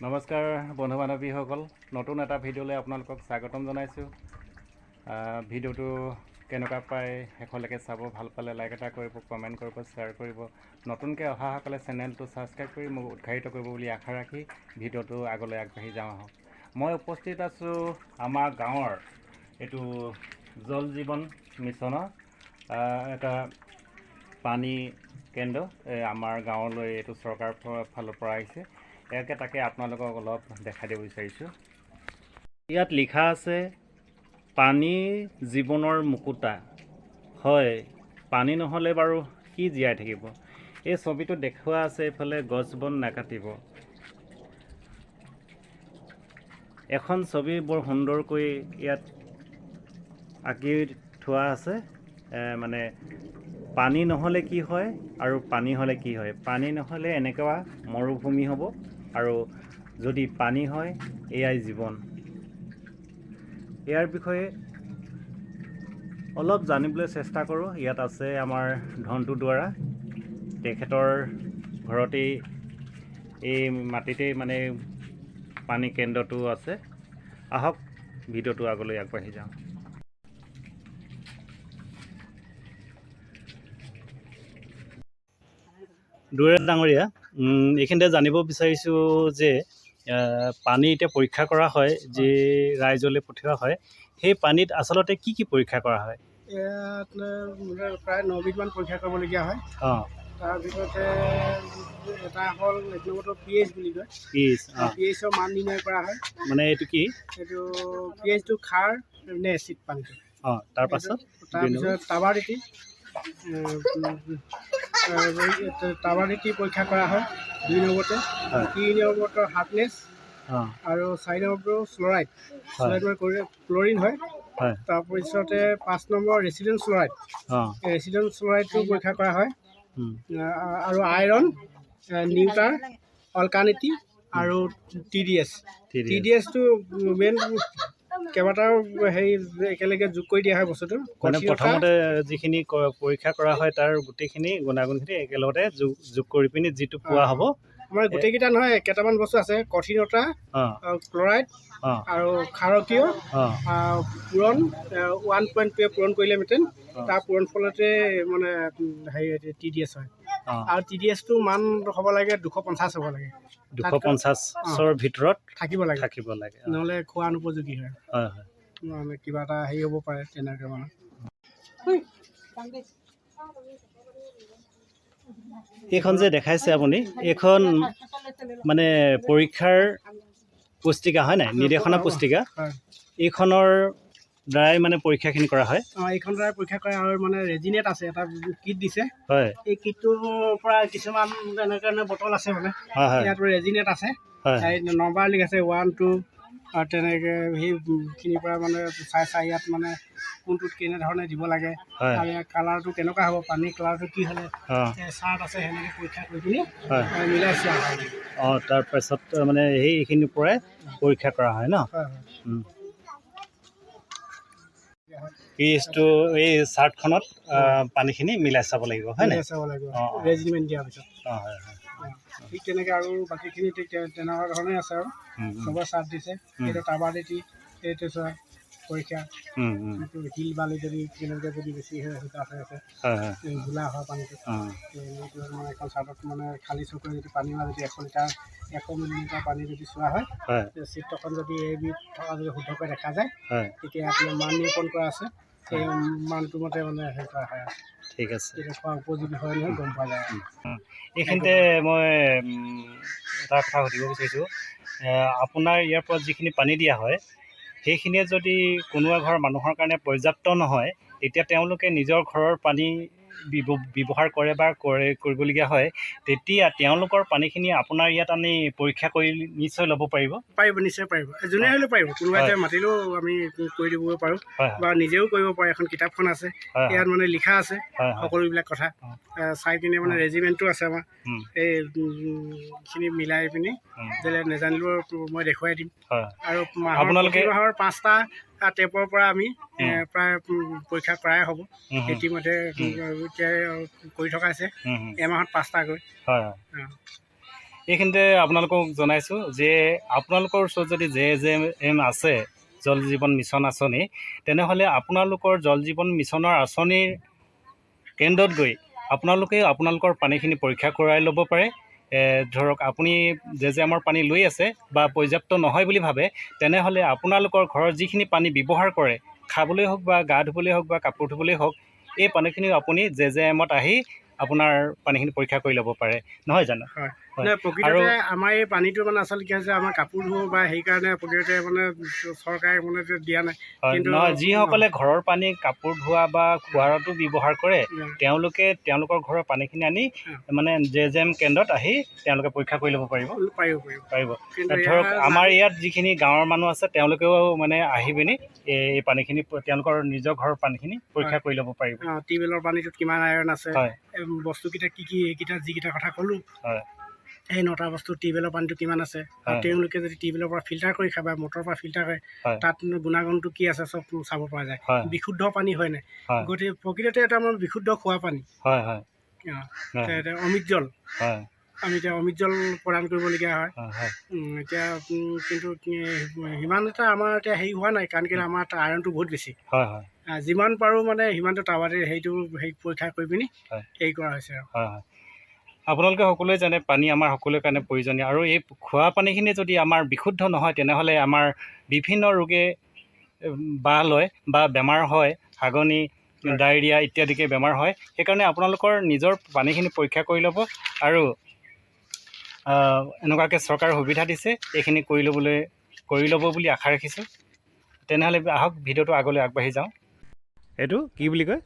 নমস্কাৰ বন্ধু বান্ধৱীসকল, নতুন এটা ভিডিঅ'লৈ আপোনালোকক স্বাগতম জনাইছোঁ। ভিডিঅ'টো কেনেকুৱা পায় শেষলৈকে চাব, ভাল পালে লাইক এটা কৰিব, কমেণ্ট কৰিব, শ্বেয়াৰ কৰিব। নতুনকৈ অহাসকলে চেনেলটো ছাবস্ক্ৰাইব কৰি মোক উৎসাহিত কৰিব বুলি আশা ৰাখি ভিডিঅ'টো আগলৈ আগবাঢ়ি যাওঁ আহক। মই উপস্থিত আছোঁ আমাৰ গাঁৱৰ এইটো জল জীৱন মিছনৰ এটা পানী কেন্দ্ৰ। আমাৰ গাঁৱলৈ এইটো চৰকাৰৰ ফালৰ পৰা আহিছে। তাকে আপোনালোকক অলপ দেখাই দিব বিচাৰিছোঁ। ইয়াত লিখা আছে পানী জীৱনৰ মুকুতা। হয়, পানী নহ'লে বাৰু কি জীয়াই থাকিব। এই ছবিটো দেখুওৱা আছে, এইফালে গছ বন নাকাটিব। এখন ছবি বৰ সুন্দৰকৈ ইয়াত আঁকি থোৱা আছে। মানে পানী নহ'লে কি হয় আৰু পানী হ'লে কি হয়। পানী নহ'লে এনেকুৱা মৰুভূমি হ'ব, আৰু যদি পানী হয় এয়াই জীৱন। ইয়াৰ বিষয়ে অলপ জানিবলৈ চেষ্টা কৰোঁ। ইয়াত আছে আমাৰ ধণ্টু দুৱৰা, তেখেতৰ ঘৰতেই এই মাটিতেই মানে পানী কেন্দ্ৰটো আছে। আহক ভিডিঅ'টো আগলৈ আগবাঢ়ি যাওঁ। দুৱৰা ডাঙৰীয়া, এইখিনিতে জানিব বিচাৰিছোঁ যে পানী এতিয়া পৰীক্ষা কৰা হয়, যি ৰাইজলৈ পঠিওৱা হয়, সেই পানীত আচলতে কি কি পৰীক্ষা কৰা হয়? ইয়াত প্ৰায় 9বিধমান পৰীক্ষা কৰিবলগীয়া হয়। তাৰ ভিতৰতে এটা হ'ল এক নম্বৰটো pH বুলি কয়। pHৰ মান নিৰ্ণয় কৰা হয়। মানে এইটো কি? এইটো pHটো খাৰ নে এচিড পানীটো। তাৰপিছত টাৰ্বাৰিটি পৰীক্ষা কৰা হয় 2 নম্বৰতে। 3 নম্বৰটো হাৰ্ডনেছ, আৰু 4 নম্বৰটো ফ্ল'ৰাইড মানে ক্লৰিন হয়। তাৰপিছতে 5 নম্বৰ ৰেচিডেন্স ফ্ল'ৰাইড। ৰেচিডেন্স ফ্ল'ৰাইডটো পৰীক্ষা কৰা হয়। আৰু আইৰণ, নিউটাৰ, অল্কানিটি আৰু TDSটো মেইন কেইবাটাও হেৰি একেলগে যোগ কৰি দিয়া হয় বস্তুটো। মানে প্ৰথমতে যিখিনি পৰীক্ষা কৰা হয় তাৰ গোটেইখিনি গুণাগুণখিনি একেলগতে যোগ কৰি পিনি যিটো পোৱা হ'ব। আমাৰ গোটেইকেইটা নহয়, কেইটামান বস্তু আছে। কঠিনতা, ক্লৰাইড আৰু ক্ষাৰকীয় পূৰণ 1.2 পূৰণ কৰিলে মেটেন, তাৰ পূৰণ ফলতে মানে হেৰি TDS হয়। আৰু TDSটো মান হ'ব লাগে 250 হ'ব লাগে। 250ৰ ভিতৰত থাকিব লাগে, নহ'লে খোৱা অনুপযোগী হয়। মানে কিবা এটা হেৰি হ'ব পাৰে তেনেকৈ মানে। এইখন যে দেখাইছে আপুনি, এইখন মানে পৰীক্ষাৰ পুস্তিকা হয় নাই, নিৰ্দেশনা পুস্তিকা। এইখনৰ দ্বাৰাই মানে পৰীক্ষাখিনি কৰা হয়। এইখন দ্বাৰাই পৰীক্ষা কৰা আৰু মানে ৰেজিনেট আছে, এটা কিট দিছে। হয়, এই কিটটোৰ পৰা কিছুমান এনেকৈ বটল আছে মানে। ইয়াত ৰেজিনেট আছে, নম্বৰ লিখ আছে 1, 2 আৰু তেনেকৈ সেইখিনিৰ পৰা মানে চাই ইয়াত মানে কোনটোত কেনেধৰণে দিব লাগে, আৰু ইয়াৰ কালাৰটো কেনেকুৱা হ'ব, পানীৰ কালাৰটো কি হ'লে চাৰ্ট আছে, সেনেকৈ পৰীক্ষা কৰি পিনি মিলাই চোৱা হয়। তাৰপাছত মানে সেইখিনিৰ পৰাই পৰীক্ষা কৰা হয় ন। pHটো এই চাৰ্টখনত পানীখিনি মিলাই চাব লাগিব, হয় নাই? ৰেজিমেণ্ট দিয়াৰ পিছত। ঠিক তেনেকৈ আৰু বাকীখিনি ঠিক তেনেকুৱা ধৰণে আছে আৰু চবৰে চাৰ্ট দিছে। এইটো টাৰ্বাৰিটি, এইটো চোৱা পৰীক্ষা। শিল বালি যদি কেনেকৈ যদি বেছি হয় আছে ঘোলা হয় পানীটো। এইটো মানে এখন চাৰ্টত মানে খালী চকুৰে যদি পানী হয়, যদি 100 লিটাৰ 100 মিলিলিটাৰ পানী যদি চোৱা হয়, চিত্ৰখন যদি এইবিধ থকা যদি শুদ্ধকৈ দেখা যায়, তেতিয়া আপোনাৰ মান নিৰূপণ কৰা আছে। সেই মানটো মতে মানে হেৰি কৰা হয়। ঠিক আছে, খোৱা উপযোগী হয় নহয় গম পোৱা যায়। এইখিনিতে মই এটা কথা সুধিব বিচাৰিছোঁ, আপোনাৰ ইয়াৰ পৰা যিখিনি পানী দিয়া হয়, সেইখিনিয়ে যদি কোনোবা ঘৰৰ মানুহৰ কাৰণে পৰ্যাপ্ত নহয়, তেতিয়া তেওঁলোকে নিজৰ ঘৰৰ পানী ব্যৱহাৰ কৰে বা কৰিবলগীয়া হয়, তেতিয়া তেওঁলোকৰ পানীখিনি আপোনাৰ ইয়াত আনি পৰীক্ষা কৰি নিশ্চয় ল'ব পাৰিব। নিশ্চয় পাৰিব, যোনে হ'লেও পাৰিব। কোনোবাই মাতিলেও আমি কৰি দিব পাৰোঁ, বা নিজেও কৰিব পাৰে। এখন কিতাপখন আছে, ইয়াত মানে লিখা আছে সকলোবিলাক কথা চাই পিনি মানে ৰেজিমেণ্টটো আছে আমাৰ। এইখিনি মিলাই পিনি নেজানিলেও মই দেখুৱাই দিম। আৰু মাহৰ 5টা টেপৰ পৰা আমি প্ৰায় পৰীক্ষা কৰাই হ'ব। ইতিমধ্যে কৰি থকা আছে, এমাহত 5টাকৈ। এইখিনিতে আপোনালোকক জনাইছোঁ যে আপোনালোকৰ ওচৰত যদি JJM আছে জল জীৱন মিছন আঁচনি, তেনেহ'লে আপোনালোকৰ জল জীৱন মিছনৰ আঁচনিৰ কেন্দ্ৰত গৈ আপোনালোকে আপোনালোকৰ পানীখিনি পৰীক্ষা কৰাই ল'ব পাৰে। ধৰক আপুনি JJMৰ পানী লৈ আছে বা পৰ্যাপ্ত নহয় বুলি ভাবে, তেনেহ'লে আপোনালোকৰ ঘৰৰ যিখিনি পানী ব্যৱহাৰ কৰে, খাবলৈ হওক বা গা ধুবলৈ হওক বা কাপোৰ ধুবলৈ হওক, এই পানীখিনি আপুনি JJMত আহি আপোনাৰ পানীখিনি পৰীক্ষা কৰি ল'ব পাৰে, নহয় জানো? হয়, প্ৰকৃততে আমাৰ এই পানীটো মানে আচলতে কি হৈছে, আমাৰ কাপোৰ ধুব বা সেইকাৰণে প্ৰকৃততে মানে চৰকাৰে মানে দিয়া নাই। কিন্তু নহয়, যিসকলে ঘৰৰ পানী কাপোৰ ধোৱা বা খোৱাতো ব্যৱহাৰ কৰে, তেওঁলোকে তেওঁলোকৰ ঘৰৰ পানীখিনি আনি মানে JJM কেন্দ্ৰত আহি তেওঁলোকে পৰীক্ষা কৰি ল'ব পাৰিব। ধৰক আমাৰ ইয়াত যিখিনি গাঁৱৰ মানুহ আছে, তেওঁলোকেও মানে আহি পিনি এই পানীখিনি তেওঁলোকৰ নিজৰ ঘৰৰ পানীখিনি পৰীক্ষা কৰি ল'ব পাৰিব। টিউবৱেলৰ পানীটোত কিমান আইৰণ আছে, বস্তুকেইটা কি কি, এইকেইটা যিকেইটা কথা ক'লোঁ, সেই 9টা বস্তু টিউবৱেলৰ পানীটো কিমান আছে, আৰু তেওঁলোকে যদি টিউবৱেলৰ পৰা ফিল্টাৰ কৰি খায় বা মটৰৰ পৰা ফিল্টাৰ কৰে, তাত গুণাগুণটো কি আছে চব চাব পৰা যায়। বিশুদ্ধ পানী হয় নাই, গতিকে প্ৰকৃততে এটা আমাৰ বিশুদ্ধ খোৱা পানী, অমৃত জল। আমি এতিয়া অমৃত জল প্ৰদান কৰিবলগীয়া হয়। এতিয়া কিন্তু সিমান এটা আমাৰ এতিয়া হেৰি হোৱা নাই, কাৰণ কি আমাৰ আইৰণটো বহুত বেছি। যিমান পাৰোঁ মানে সিমানটো টাৱাতে সেইটো পৰীক্ষা কৰি পিনি হেৰি কৰা হৈছে আৰু। আপোনালোকে সকলোৱে জানে পানী আমাৰ সকলোৰে কাৰণে প্ৰয়োজনীয়, আৰু এই খোৱা পানীখিনি যদি আমাৰ বিশুদ্ধ নহয়, তেনেহ'লে আমাৰ বিভিন্ন ৰোগে বাহ লয় বা বেমাৰ হয়, হাগনি, ডায়েৰিয়া ইত্যাদিকে বেমাৰ হয়। সেইকাৰণে আপোনালোকৰ নিজৰ পানীখিনি পৰীক্ষা কৰি ল'ব, আৰু এনেকুৱাকৈ চৰকাৰে সুবিধা দিছে, এইখিনি কৰি ল'ব বুলি আশা ৰাখিছোঁ। তেনেহ'লে আহক ভিডিঅ'টো আগলৈ আগবাঢ়ি যাওঁ। এইটো কি বুলি কয়?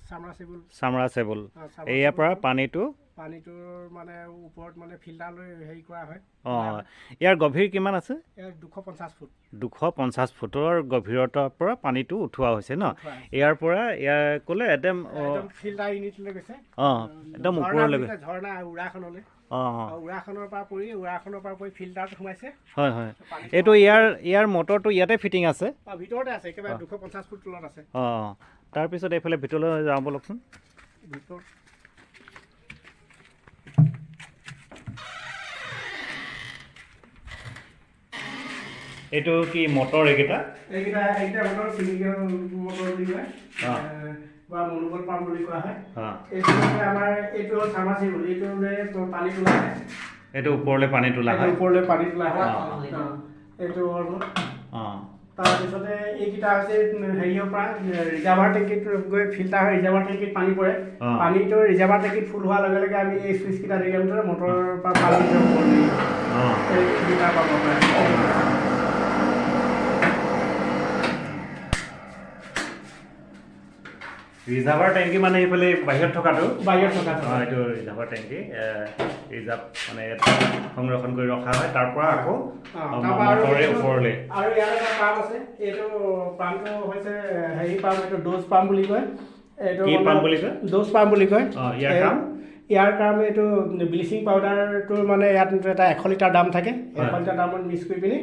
চামৰাচেবল। ইয়াৰ পৰা পানীটোৰ মানে ওপৰত মানে ফিল্টাৰ লৈ হেৰি কৰা হয়। ইয়াৰ গভীৰ কিমান আছে? 250 ফুট। 250 ফুটৰ গভীৰতাৰ পৰা পানীটো উঠোৱা হৈছে ন? ইয়াৰ পৰা ক'লে একদম ফিল্টাৰ ইউনিটলৈ গৈছে, একদম ওপৰলৈ ঝৰ্ণা উৰাখনলৈ। উৰাখনৰ পৰা পৰি ফিল্টাৰত সোমাইছে। এইটো ইয়াৰ মটৰটো ইয়াতে ফিটিং আছে? ভিতৰতে আছে, একেবাৰে 250 ফুট তলত আছে। তাৰপিছত এইফালে ভিতৰলৈ যাওঁ বলকচোন। এইটো কি মটৰ? এইকেইটা মটৰ চিলিকেল মটৰ বুলি কয়, বা মনোবল পাম্প বুলি কোৱা হয়। আমাৰ এইটো চামাৰচিবল, এইটো পানী তোলা হয়। এইটো ওপৰলৈ পানী তোলা হয়। এইটো তাৰপিছতে এইকেইটা হৈছে হেৰিয়ৰ পৰা ৰিজাৰ্ভাৰ টেংকিত গৈ ফিল্টাৰ হৈ ৰিজাৰ্ভাৰ টেংকিত পানী পৰে। পানীটো ৰিজাৰ্ভাৰ টেংকিত ফুল হোৱাৰ লগে লগে আমি এই চুইচকেইটা দিলে মটৰৰ পৰা পানী পাব পাৰে। ৰিজাৰ্ভাৰ টেংকি মানে এইফালে বাহিৰত থকাটো? এইটো ৰিজাৰ্ভাৰ টেংকি, ৰিজাৰ্ভ মানে সংৰক্ষণ কৰি ৰখা হয়, তাৰ পৰা আকৌ মটৰে ওপৰলৈ। আৰু ইয়াত এটা পাম্প আছে, এইটো পাম্পটো হৈছে হেৰি পাম্প, এইটো ড'জ পাম্প বুলি কয়। এইটো কি পাম্প বুলি কয়? ড'জ পাম্প বুলি কয়। ইয়াৰ কাম এইটো ব্লিচিং পাউডাৰটোৰ মানে ইয়াত এটা 100 লিটাৰ দাম থাকে, 100 লিটাৰ দামত মিক্স কৰি পিনি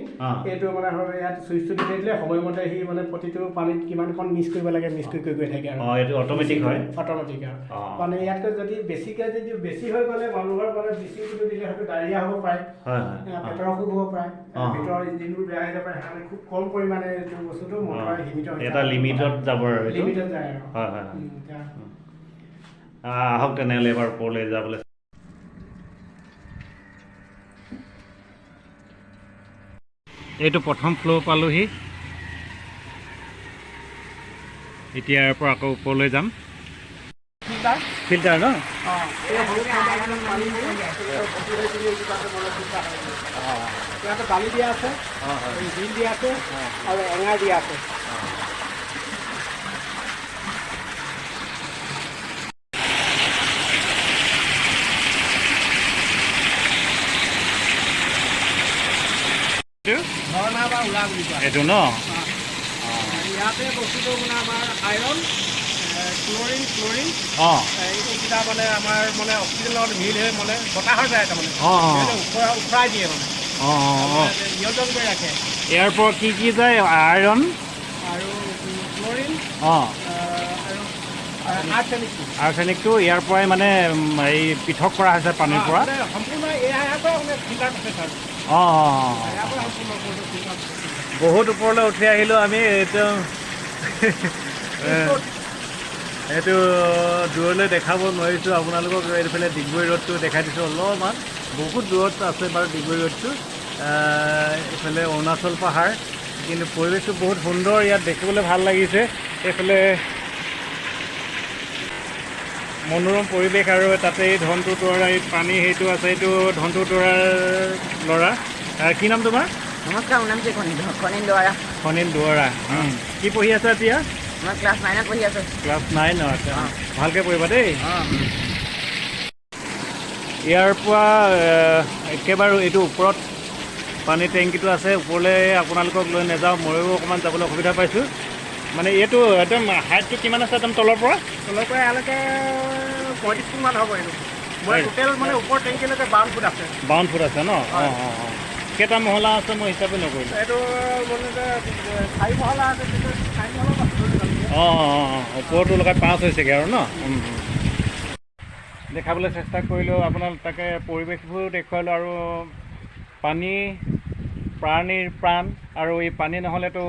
এইটো মানে ইয়াত চুইচটো দি দিলে সময়মতে সি মানে প্ৰতিটো পানীত কিমানখন মিক্স কৰিব লাগে, মিক্স কৰি গৈ থাকে আৰু এইটো অট'মেটিক হয়। মানে ইয়াতকৈ যদি বেছি হৈ গ'লে মানুহৰ মানে ব্লিচিংটো দিলে হয়তো ডায়েৰিয়া হ'ব পাৰে, পেটৰ অসুখ হ'ব পাৰে, ভিতৰৰ ইঞ্জিনবোৰ বেয়া হৈ যাব পাৰে। সেইকাৰণে খুব কম পৰিমাণে এইটো বস্তুটো মটৰ সীমিত হৈ এটা লিমিটত যাব আৰু লিমিটত যায় আৰু। আহক তেনেহ'লে এবাৰ ওপৰলৈ যাবলৈ। এইটো প্ৰথম ফ্ল'ৰ পালোহি, এতিয়া ইয়াৰ পৰা আকৌ ওপৰলৈ যাম। ফিল্টাৰ ন? ইয়াতে বালি দিয়া আছে, বিল দিয়া আছে, আৰু এঙাৰ দিয়া আছে। ঝৰ্ণা বা উৰা বুলি কয় এইটো ন? ইয়াতে বস্তুটো মানে আমাৰ আইৰণ, ক্লৰিন এইকেইটা মানে আমাৰ মানে অক্সিজেনৰ লগত মিল হৈ মানে বতাহৰ যায়, তাৰমানে উফৰাই দিয়ে, মানে নিয়ন্ত্ৰণ কৰি ৰাখে। ইয়াৰ পৰা কি কি যায়? আইৰণ আৰু ক্লৰিন আৰ্ছেনিকটো ইয়াৰ পৰাই মানে এই পৃথক কৰা হৈছে পানীৰ পৰা। সম্পূৰ্ণ এয়াৰ পৰা মানে ফিল্টাৰ কৰিছে ছাৰ। অঁ এয়াৰ পৰা সম্পূৰ্ণ ফিল্টাৰ কৰিছে। বহুত ওপৰলৈ উঠি আহিলোঁ আমি। এইটো দূৰলৈ দেখাব নোৱাৰিছোঁ আপোনালোকক। এইফালে ডিগবৈ ৰোডটো দেখাই দিছোঁ অলপমান, বহুত দূৰত আছে বাৰু ডিগবৈ ৰোডটো। এইফালে অৰুণাচল পাহাৰ, কিন্তু পৰিৱেশটো বহুত সুন্দৰ, ইয়াত দেখিবলৈ ভাল লাগিছে। এইফালে মনোৰম পৰিৱেশ, আৰু তাতে এই ধনটো তৰাৰ এই পানী সেইটো আছে, এইটো ধনটো তৰাৰ ল'ৰা। কি নাম তোমাৰ? নমস্কাৰ, মোৰ নাম শ্ৰী খনিল দুৱাৰা। খনিল দুৱাৰা। কি পঢ়ি আছা এতিয়া? মই ক্লাছ 9ত পঢ়ি আছোঁ। ক্লাছ 9? ভালকৈ পঢ়িবা দেই। ইয়াৰ পৰা একেবাৰে এইটো ওপৰত পানী টেংকিটো আছে, ওপৰলৈ আপোনালোকক লৈ নাযাওঁ, ময়ো অকণমান যাবলৈ অসুবিধা পাইছোঁ। মানে এইটো একদম হাইটটো কিমান আছে একদম তলৰ পৰা ইয়ালৈকে 35 ফুটমান হ'ব। এইটো মই টোটেল মানে ওপৰ টেংকিলৈকে 52 ফুট আছে। 52 ফুট আছে ন? কেইটা মহলা আছে মই হিচাপে নকৰিলোঁ। এইটো মানে 4 মহলা আছে। 4 মহলা ওপৰটো লগাই 5 হৈছেগৈ আৰু ন? দেখাবলৈ চেষ্টা কৰিলোঁ আপোনালোক, তাকে পৰিৱেশবোৰ দেখুৱালোঁ। আৰু পানী প্ৰাণীৰ প্ৰাণ, আৰু এই পানী নহ'লেতো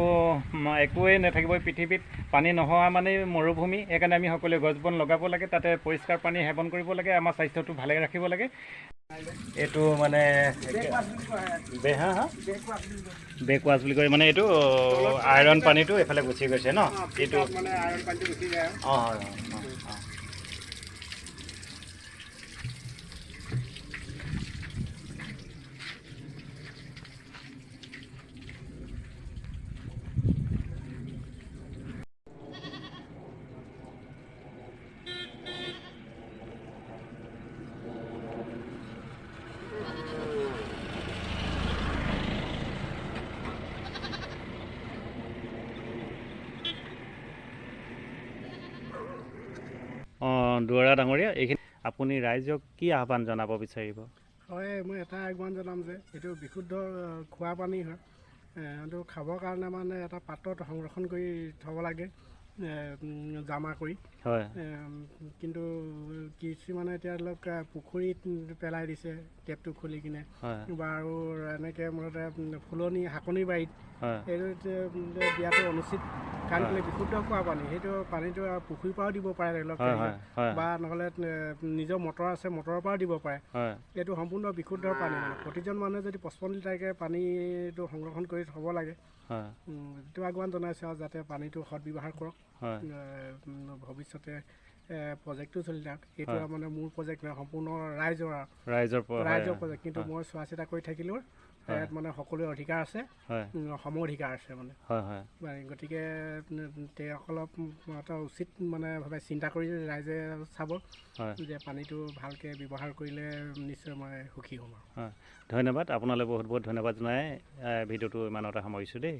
একোৱেই নাথাকিব পৃথিৱীত। পানী নোহোৱা মানে মৰুভূমি। সেইকাৰণে আমি সকলোৱে গছ বন লগাব লাগে, তাতে পৰিষ্কাৰ পানী সেৱন কৰিব লাগে, আমাৰ স্বাস্থ্যটো ভালে ৰাখিব লাগে। এইটো মানে বেকৱাছ বুলি কয়, মানে এইটো আইৰণ পানীটো এইফালে গুচি গৈছে ন? এইটো মানে আইৰণ পানীটো গুচি যায়। হয়। দুৱাৰা ডাঙৰীয়া, এইখিনি আপুনি ৰাইজক কি আহ্বান জনাব বিচাৰিব? হয়, মই এটা আহ্বান জনাম যে এইটো বিশুদ্ধ খোৱা পানী হয়। এইটো খাবৰ কাৰণে মানে এটা পাত্ৰত সংৰক্ষণ কৰি থ'ব লাগে, জমা কৰি। হয়। কিন্তু কিছুমানে এতিয়া ধৰি লওক পুখুৰীত পেলাই দিছে, টেপটো খুলি কিনে, বা আৰু এনেকৈ মুঠতে ফুলনি শাকনিৰ বাৰীত এইটো দিয়াটো অনুচিত। কাৰণ কেলৈ বিশুদ্ধ খোৱা পানী, সেইটো পানীটো পুখুৰীৰ পৰাও দিব পাৰে ধৰি লওক, বা নহ'লে নিজৰ মটৰ আছে, মটৰৰ পৰাও দিব পাৰে। এইটো সম্পূৰ্ণ বিশুদ্ধ পানী। প্ৰতিজন মানুহে যদি 55 লিটাৰকৈ পানীটো সংৰক্ষণ কৰি থ'ব লাগে, এইটো আহ্বান জনাইছে, আৰু যাতে পানীটো সদব্যৱহাৰ কৰক। ভৱিষ্যতে প্ৰজেক্টটো চলি থাকক। এইটো মানে মোৰ প্ৰজেক্ট নহয়, সম্পূৰ্ণ ৰাইজৰ প্ৰজেক্ট। কিন্তু মই চোৱা চিতা কৰি থাকিলেও ইয়াত মানে সকলোৰে অধিকাৰ আছে, সম অধিকাৰ আছে মানে। গতিকে অলপ এটা উচিত মানে ভাৱে চিন্তা কৰি ৰাইজে চাব যে পানীটো ভালকৈ ব্যৱহাৰ কৰিলে নিশ্চয় মই সুখী হ'ম। ধন্যবাদ আপোনালৈ, বহুত বহুত ধন্যবাদ জনাই ভিডিঅ'টো ইমানতে সামৰিছোঁ দেই।